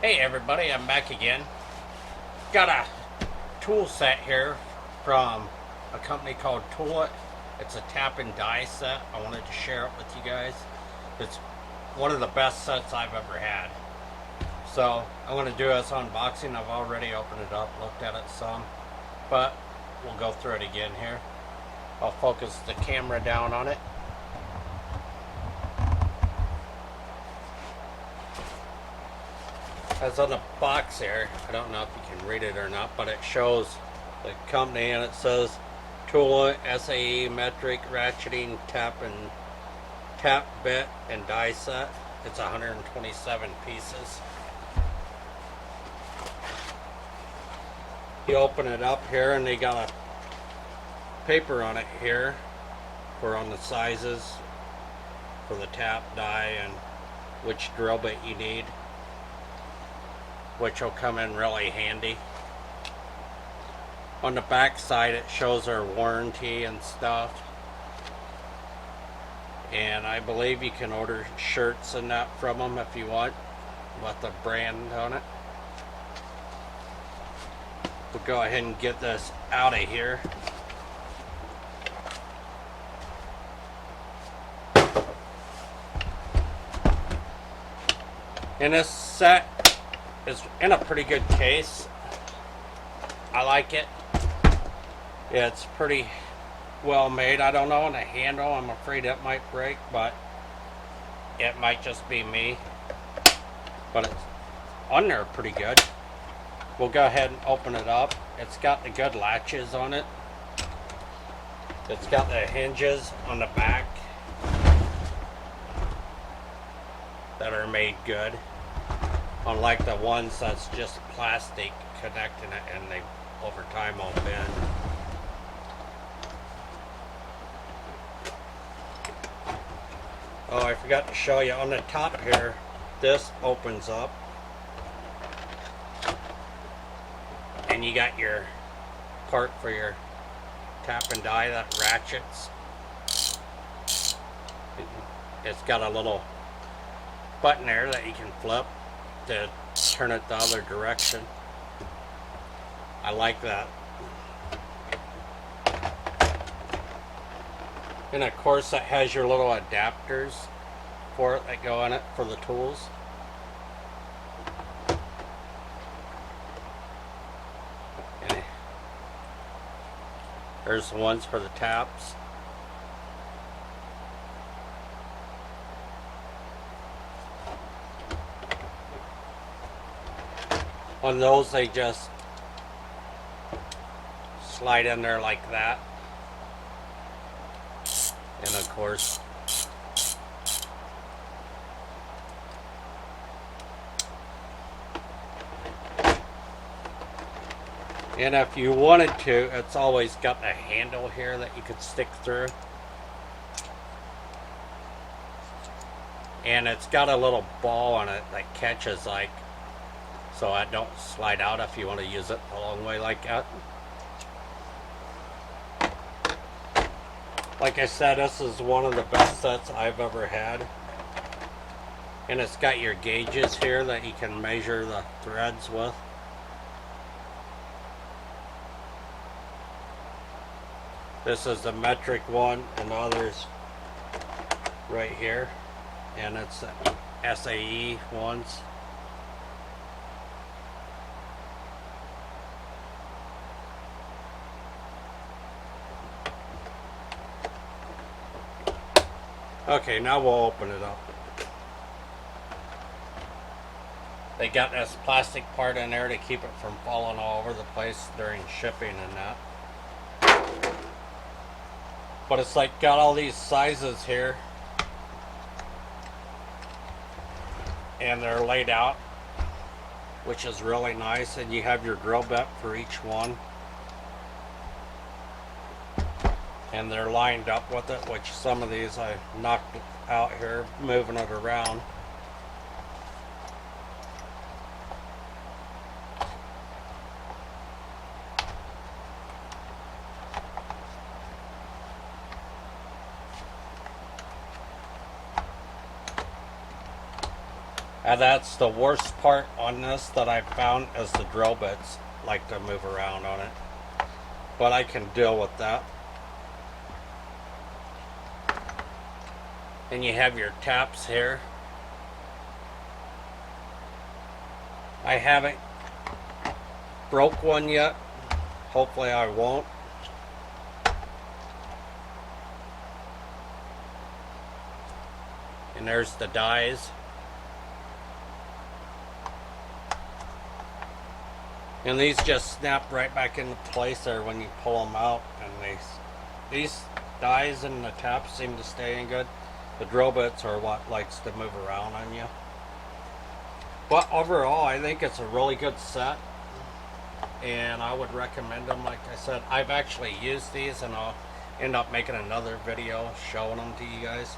Hey everybody, I'm back again. Got a tool set here from a company called Toolant. It's a tap and die set. I wanted to share it with you guys. It's one of the best sets I've ever had. So I'm going to do this unboxing. I've already opened it up, looked at it some, but we'll go through it again here. I'll focus the camera down on it. As on the box here, I don't know if you can read it or not, but it shows the company and it says Toolant SAE Metric Ratcheting Tap Bit and Die Set. It's 127 pieces. You open it up here and they got a paper on it here for on the sizes for the tap, die, and which drill bit you need, which will come in really handy. On the back side it shows our warranty and stuff, and I believe you can order shirts and that from them if you want with the brand on it. We'll go ahead and get this out of here. And this set is in a pretty good case. I like it. Yeah, it's pretty well made. I don't know on the handle. I'm afraid it might break, but it might just be me. But it's on there pretty good. We'll go ahead and open it up. It's got the good latches on it. It's got the hinges on the back that are made good. Unlike the ones that's just plastic connecting it and they over time will bend. Oh, I forgot to show you on the top here, this opens up and you got your part for your tap and die that ratchets. It's got a little button there that you can flip to turn it the other direction. I like that. And of course it has your little adapters for it that go in it for the tools. And there's the ones for the taps. On those they just slide in there like that. And of course and if you wanted to, it's always got a handle here that you could stick through. And it's got a little ball on it that catches, like, so it don't slide out if you want to use it a long way like that. Like I said, this is one of the best sets I've ever had. And it's got your gauges here that you can measure the threads with. This is the metric one, and the other's right here. And it's the SAE ones. Okay, now we'll open it up. They got this plastic part in there to keep it from falling all over the place during shipping and that. But it's like got all these sizes here. And they're laid out, which is really nice. And you have your drill bit for each one. And they're lined up with it, which some of these I knocked out here moving it around. And that's the worst part on this that I found, is the drill bits like to move around on it. But I can deal with that. And you have your taps here. I haven't broke one yet. Hopefully I won't. And there's the dies. And these just snap right back into place there when you pull them out. And these dies and the taps seem to stay in good. The drill bits are what likes to move around on you. But overall, I think it's a really good set. And I would recommend them. Like I said, I've actually used these, and I'll end up making another video showing them to you guys.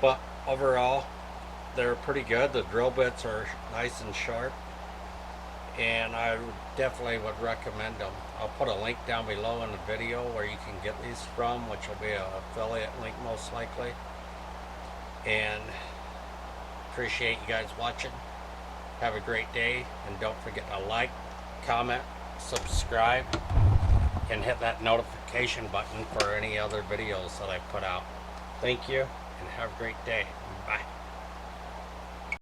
But overall, they're pretty good. The drill bits are nice and sharp. And I definitely would recommend them. I'll put a link down below in the video where you can get these from, which will be an affiliate link most likely. And appreciate you guys watching. Have a great day, and don't forget to like, comment, subscribe, and hit that notification button for any other videos that I put out. Thank you, and have a great day. Bye.